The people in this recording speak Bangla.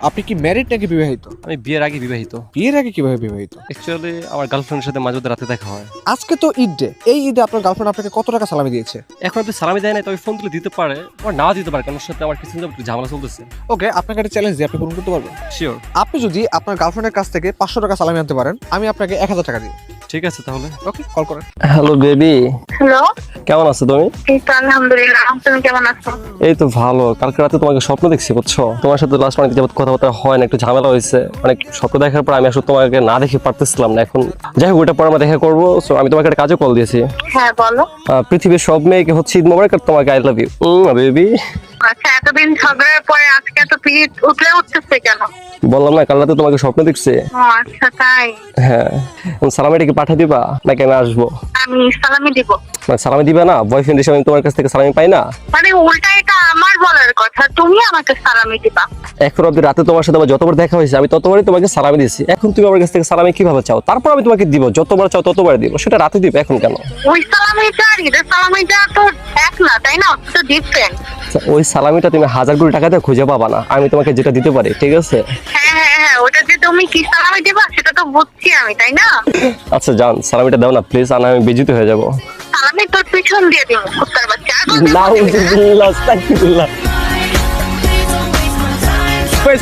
আপনি কি ম্যারিড নাকি বিবাহিত? আমি বিয়ের আগে বিবাহিত। বিয়ের আগে কিভাবে বিবাহিত? অ্যাকচুয়ালি আমার গার্লফ্রেন্ডের সাথে মাঝে মধ্যে রাতে দেখা হয়। আজকে তো ঈদ ডে, এই ঈদে আপনার গার্লফ্রেন্ড আপনাকে কত টাকা সালামি দিয়েছে? এখন আপনি সালামি দেয় না, তবে ফোন তুলে দিতে পারে, আবার নাও দিতে পারে, কারণ ওর সাথে আমার কিছু একটু ঝামেলা চলতেছে। ওকে, আপনাকে একটা চ্যালেঞ্জ দিয়ে আপনি পূরণ করতে পারবেন? শিওর। আপনি যদি আপনার গার্লফ্রেন্ডের কাছ থেকে 500 টাকা সালামি আনতে পারেন, আমি আপনাকে 1000 টাকা দিব। ঠিক আছে তাহলে। ওকে, কল করেন। হ্যালো বেবি, হ্যালো, কেমন আছো তুমি? এই তো আলহামদুলিল্লাহ। তুমি কেমন আছো? এই তো ভালো। কালকে রাতে তোমাকে স্বপ্ন দেখছি, বুঝছো? তোমার সাথে লাস্ট অনেক যাবত কথাবার্তা হয় না, একটু ঝামেলা হয়েছে। অনেক স্বপ্ন দেখার পর আমি আসলে তোমাকে না দেখে পারতেছিলাম না। এখন যাই হোক, ওটা পরে আমরা দেখা করবো। সো আমি তোমাকে একটা কাজে কল দিয়েছি। হ্যাঁ বলো। পৃথিবীর সব মেয়েকে হচ্ছে ঈদ মোবারক, আর তোমাকে আই লাভ ইউ বেবি। আচ্ছা, এতদিন ঝগড়ার পরে আজকে এত পিরিত উঠতেছে কেন? বললাম না কাল রাতে তোমাকে স্বপ্ন দেখছি। ও আচ্ছা, তাই? হ্যাঁ, সালামিটা কি পাঠিয়ে দিবা নাকি আমি আসবো? আমি সালামি দিব? মানে সালামি দিবা না? বয়ফ্রেন্ড হিসেবে আমি তোমার কাছ থেকে সালামি পাই না? মানে উল্টা এটা আমার বলার কথা, তুমি আমাকে সালামি দিবা? এখন অব্দি রাতে তোমার সাথে আমার যতবার দেখা হয়েছে আমি ততবারই তোমাকে সালামি দিয়েছি। এখন তুমি আমার কাছ থেকে সালামি কিভাবে চাও? তারপর আমি তোমাকে দিব, যতবার চাও ততবার দিব। সেটা রাতে দিব, এখন কেন? ওই সালামিটা আর ঈদের সালামিটা তো এক না, তাই না? তো ডিফারেন্ট। ওই সালামিটা তুমি 1000 কোটি টাকা দিয়ে খুঁজে পাবা না। আমি তোমাকে যেটা দিতে পারি, ঠিক আছে? হ্যাঁ হ্যাঁ হ্যাঁ, ওটা যে তুমি কি সালামি দিবা সেটা তো বুঝছি আমি, তাই না? আচ্ছা জান, সালামিটা দাও না প্লিজ, আর আমি বেজিত হয়ে যাবো। সালামি তোর পিছন দিয়ে দিব, কুত্তার বাচ্চা। আর বলতে না, বলবি না। আস্তাগফিরুল্লাহ।